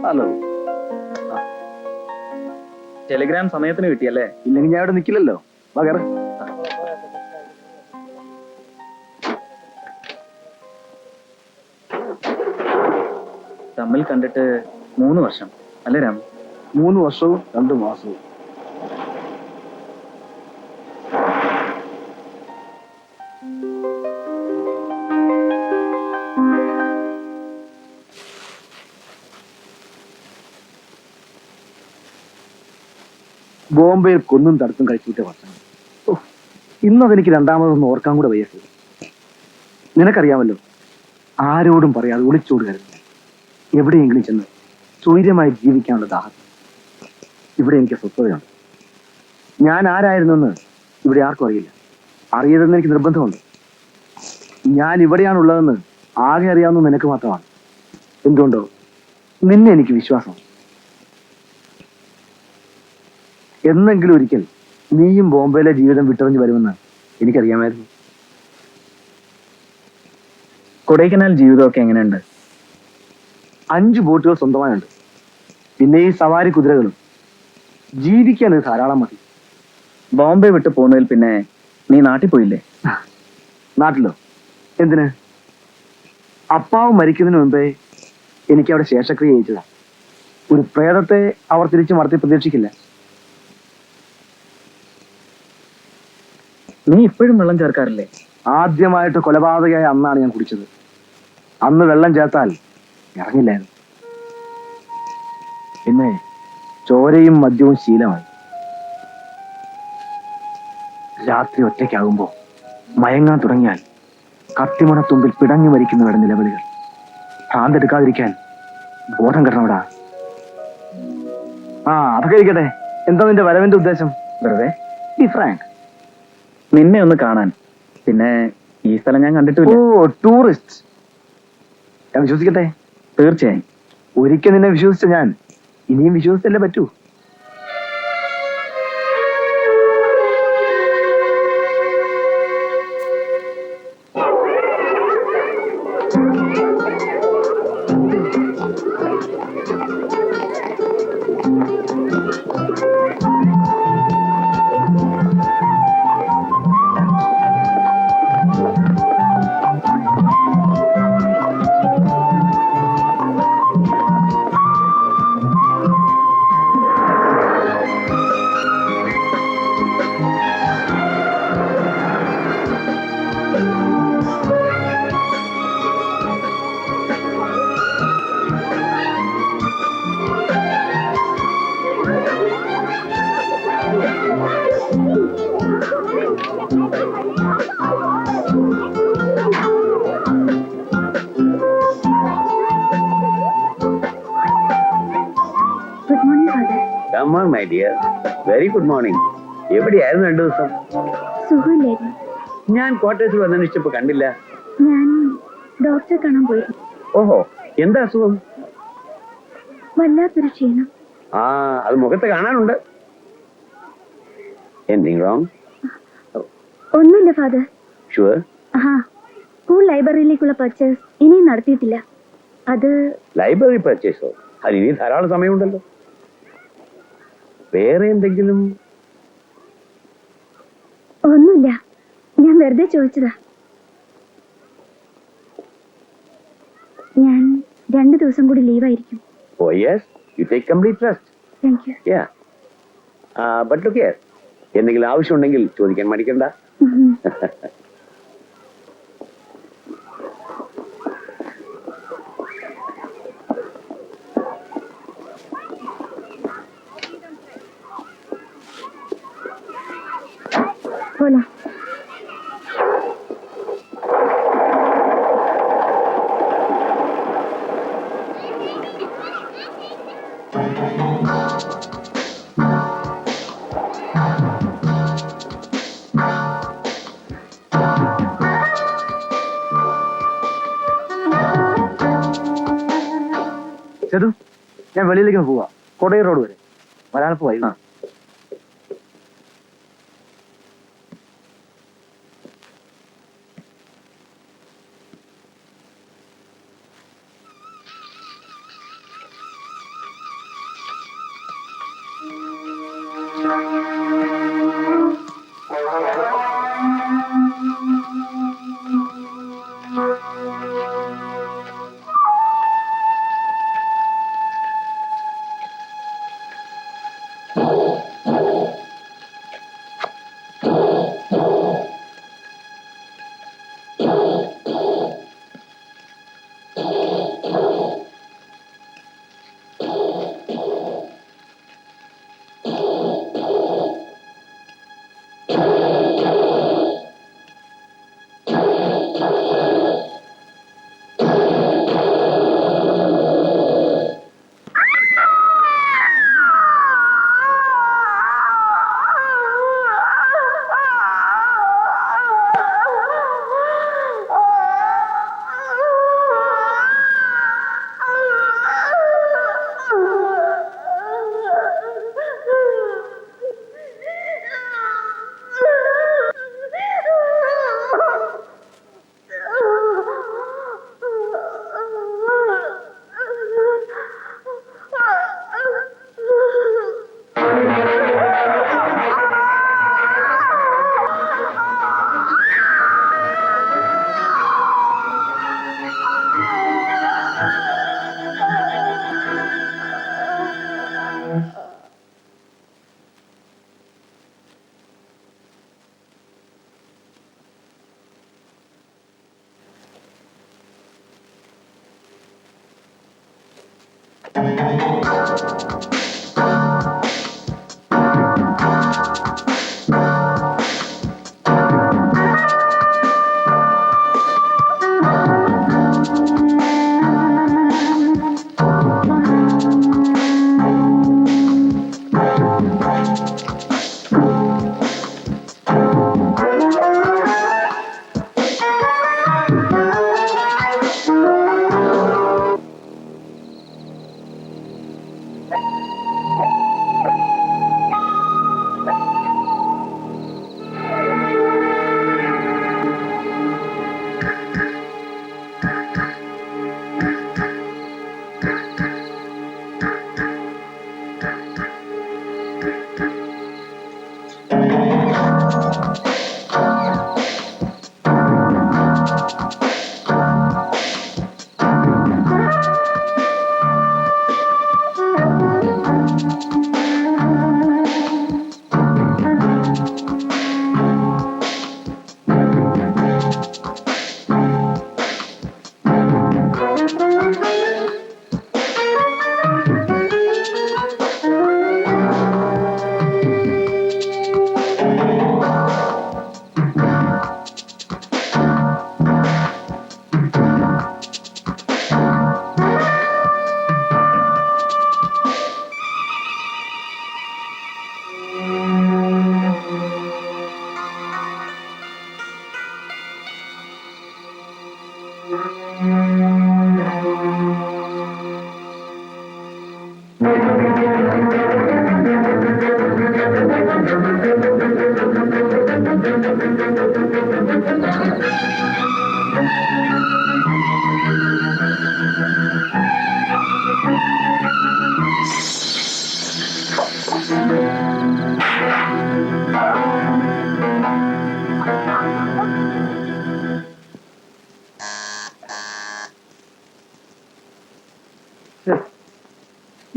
Hello. Telegram സമയത്തിന് കിട്ടിയല്ലേ? ഇല്ലെങ്കിൽ ഞാൻ ഇവിടെ നിൽക്കില്ലല്ലോ. വാ കേറ്. തമ്മിൽ കണ്ടിട്ട് 3 വർഷം അല്ലേ രാം? 3 വർഷവും 2 മാസവും. ബോംബെയിൽ കൊന്നും തടുത്തും കഴിച്ചിട്ട് വർഷം. ഇന്നതെനിക്ക് രണ്ടാമതൊന്നും ഓർക്കാൻ കൂടെ വയ്യ. നിനക്കറിയാമല്ലോ, ആരോടും പറയാതെ ഒളിച്ചോടുകരുത്. എവിടെയെങ്കിലും ചെന്ന് സ്വൈര്യമായി ജീവിക്കാനുള്ള ദാഹം. ഇവിടെ എനിക്ക് സ്വസ്ഥതയുണ്ട്. ഞാൻ ആരായിരുന്നെന്ന് ഇവിടെ ആർക്കും അറിയില്ല. അറിയരുതെന്ന് എനിക്ക് നിർബന്ധമുണ്ട്. ഞാൻ ഇവിടെയാണുള്ളതെന്ന് ആകെ അറിയാവുന്ന നിനക്ക് മാത്രമാണ്. എന്തുകൊണ്ടോ നിന്നെ എനിക്ക് വിശ്വാസം. എന്നെങ്കിലും ഒരിക്കൽ നീയും ബോംബെയിലെ ജീവിതം വിട്ടെറിഞ്ഞു വരുമെന്ന് എനിക്കറിയാമായിരുന്നു. കൊടൈക്കനാൽ ജീവിതമൊക്കെ എങ്ങനെയുണ്ട്? 5 ബോട്ടുകൾ സ്വന്തമായുണ്ട്. പിന്നെ ഈ സവാരി കുതിരകളും. ജീവിക്കാൻ ഇത് ധാരാളം മതി. ബോംബെ വിട്ട് പോകുന്നതിൽ പിന്നെ നീ നാട്ടിൽ പോയില്ലേ? നാട്ടിലോ? എന്തിന്? അപ്പാവ് മരിക്കുന്നതിന് മുമ്പേ എനിക്ക് അവിടെ ശേഷക്രിയ ചെയ്യിച്ചതാ. ഒരു പ്രേതത്തെ അവർ തിരിച്ചു മടത്തി പ്രതീക്ഷിക്കില്ല. നീ ഇപ്പോഴും വെള്ളം ചേർക്കാറില്ലേ? ആദ്യമായിട്ട് കൊലപാതകയായ അന്നാണ് ഞാൻ കുടിച്ചത്. അന്ന് വെള്ളം ചേർത്താൽ ഇറങ്ങില്ലായിരുന്നു. പിന്നെ ചോരയും മദ്യവും ശീലമായി. രാത്രി ഒറ്റയ്ക്കാകുമ്പോ മയങ്ങാൻ തുടങ്ങിയാൽ കത്തിമുണത്തുമ്പിൽ പിടഞ്ഞു മരിക്കുന്നവരുടെ നിലവിളികൾ. ഭ്രാന്തെടുക്കാതിരിക്കാൻ ബോധം കിട്ടണവിടാ. അതൊക്കെ ഇരിക്കട്ടെ. എന്താ നിന്റെ വരവിന്റെ ഉദ്ദേശം? വെറുതെ ബി ഫ്രാങ്ക്. നിന്നെ ഒന്ന് കാണാൻ. പിന്നെ ഈ സ്ഥലം ഞാൻ കണ്ടിട്ടില്ല. ഓ, ടൂറിസ്റ്റ്. ഞാൻ വിശ്വസിക്കട്ടെ? തീർച്ചയായും. ഒരിക്കൽ നിന്നെ വിശ്വസിച്ച ഞാൻ ഇനിയും വിശ്വസിച്ചല്ലേ പറ്റൂ. My dear, very good morning. എവിടെയായിരുന്നു 2 ദിവസം? സുഖമില്ലായിരുന്നു. ഞാൻ ക്വാർട്ടേഴ്സിൽ വന്നപ്പോൾ കണ്ടില്ല. ഞാൻ ഡോക്ടറെ കാണാൻ പോയി. ഓഹോ, എന്താ അസുഖം? വല്ലാത്തൊരു ക്ഷീണം. അത് മുഖത്ത് കാണാനുണ്ട്. Anything wrong? ഒന്നുമില്ല ഫാദർ. ഷുവർ? സ്കൂൾ ലൈബ്രറിയിലേക്കുള്ള പർച്ചേസ് ഇനിയും നടത്തിയിട്ടില്ല. അത് ലൈബ്രറി പർച്ചേസോ? അത് ഇനി ധാരാളം സമയമുണ്ടല്ലോ. വേറെ എന്തെങ്കിലും? ഒന്നുമില്ല, ഞാൻ വെറുതെ ചോദിച്ചതാ. ഞാൻ 2 ദിവസം കൂടി ലീവായിരിക്കും. Oh yes, you take complete rest. Thank you. Yeah. But look here, എന്തെങ്കിലും ആവശ്യമുണ്ടെങ്കിൽ ചോദിക്കാൻ മടിക്കണ്ട. പോലാ. ചേട്ടു, ഞാൻ വെളിയിലേക്ക് പോവാ. കൊടൈ റോഡ് വരെ വരാനപ്പോ വൈകി.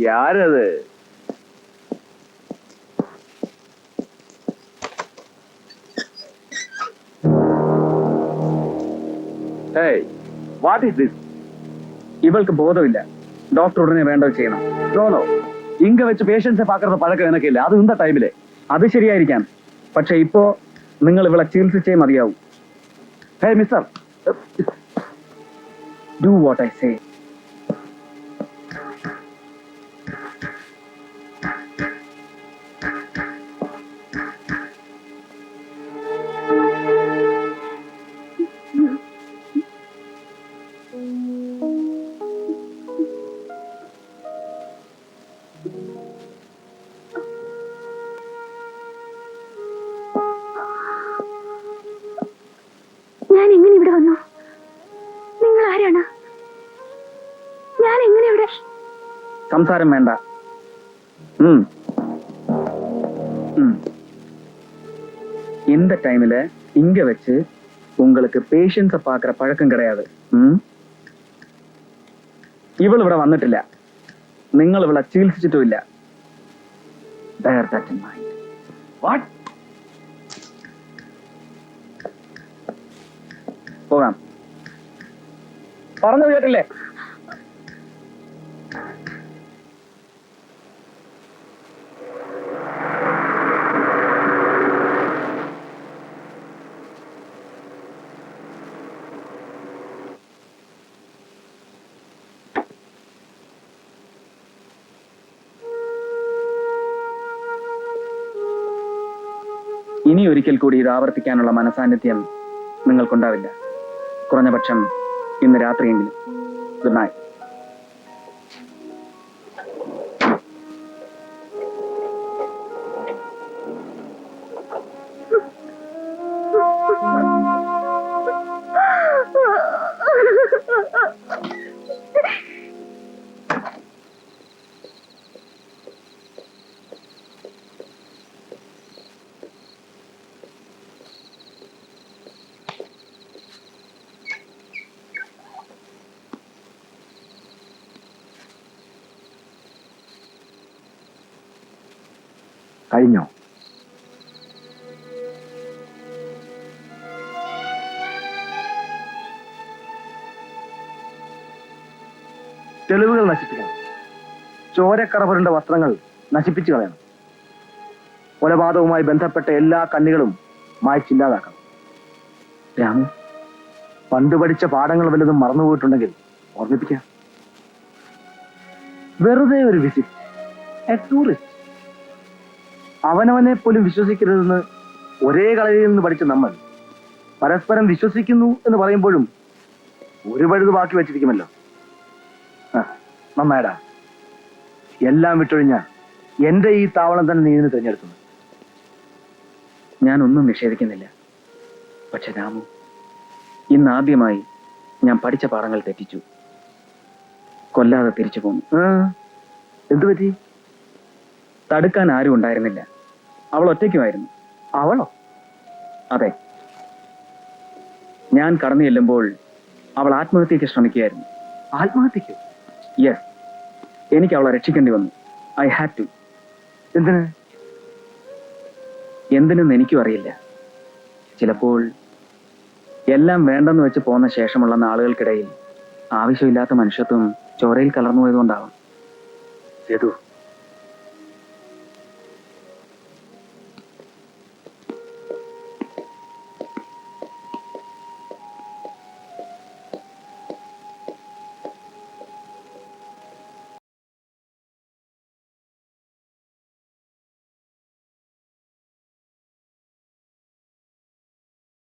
யாரது? Hey, What is this? இவளுக்கு போதம் டாக்டர் உடனே வேண்டது செய்யணும். நோ இங்க வச்சு പേഷ്യൻസിനെ പാക്കുന്ന പഴക്കം എനിക്കില്ല. അത് ഇന്ന ടൈമിലെ. അത് ശരിയായിരിക്കാം, പക്ഷെ ഇപ്പോ നിങ്ങൾ ഇവളെ ചികിത്സിച്ചേ മതിയാവും. Hey mister, do what I say. ഞാൻ എങ്ങനെ ഇവിടെ വന്നു? നിങ്ങൾ ആരാണ്? ഞാൻ എങ്ങനെ ഇവിടെ? സംസാരം വേണ്ട. இந்த டைம்ல இங்க வச்சு உங்களுக்கு பேஷன்ஸ பாக்குற பழக்கம் கிடையாது. ഇവൾ ഇവിടെ വന്നിട്ടില്ല, നിങ്ങൾ ഇവളെ ചികിത്സിച്ചിട്ടുമില്ല. Bear that in mind. what? പോകാം. പറഞ്ഞു കേട്ടില്ലേ? ഇനി ഒരിക്കൽ കൂടി ഇത് ആവർത്തിക്കാനുള്ള മനസാന്നിധ്യം നിങ്ങൾക്കുണ്ടാവില്ല. കുറഞ്ഞപക്ഷം ഇന്ന് രാത്രിയെങ്കിലും. Good night. കഴിഞ്ഞോ? തെളിവുകൾ നശിപ്പിക്കണം. ചോരക്കറപുരണ്ട വസ്ത്രങ്ങൾ നശിപ്പിച്ചു കളയണം. കൊലപാതകവുമായി ബന്ധപ്പെട്ട എല്ലാ കണ്ണികളും മായ്ച്ചില്ലാതാക്കണം. രാമു, പണ്ട് പഠിച്ച പാഠങ്ങൾ വല്ലതും മറന്നുപോയിട്ടുണ്ടെങ്കിൽ ഓർമ്മിപ്പിക്കാം. വെറുതെ ഒരു വിസിറ്റ്, എ ടൂറിസ്റ്റ്. അവനവനെ പോലും വിശ്വസിക്കരുതെന്ന് ഒരേ കളരിയിൽ നിന്ന് പഠിച്ച നമ്മൾ പരസ്പരം വിശ്വസിക്കുന്നു എന്ന് പറയുമ്പോഴും ഒരു പഴുത് ബാക്കി വെച്ചിരിക്കുമല്ലോ. നന്നായടാ. എല്ലാം വിട്ടൊഴിഞ്ഞ എന്റെ ഈ താവളം തന്നെ നീ ഇതിന് തിരഞ്ഞെടുക്കുന്നു. ഞാനൊന്നും നിഷേധിക്കുന്നില്ല. പക്ഷെ രാമു, ഇന്നാദ്യമായി ഞാൻ പഠിച്ച പാഠങ്ങൾ തെറ്റിച്ചു. കൊല്ലാതെ തിരിച്ചു പോന്നു. എന്തു പറ്റി? തടുക്കാൻ ആരും ഉണ്ടായിരുന്നില്ല. അവൾ ഒറ്റയ്ക്കുമായിരുന്നു. അവളോ? അതെ. ഞാൻ കടന്നു ചെല്ലുമ്പോൾ അവൾ ആത്മഹത്യക്ക് ശ്രമിക്കുകയായിരുന്നു. ആത്മഹത്യക്ക്? യെസ്. എനിക്ക് അവളെ രക്ഷിക്കേണ്ടി വന്നു. I had to. എന്തിന്? എന്തിനെന്ന് എനിക്കും അറിയില്ല. ചിലപ്പോൾ എല്ലാം വേണ്ടെന്ന് വെച്ച് പോന്ന ശേഷമുള്ള നാളുകൾക്കിടയിൽ ആവശ്യമില്ലാത്ത മനുഷ്യത്വം ചോരയിൽ കലർന്നു പോയതുകൊണ്ടാവാം. സേതു,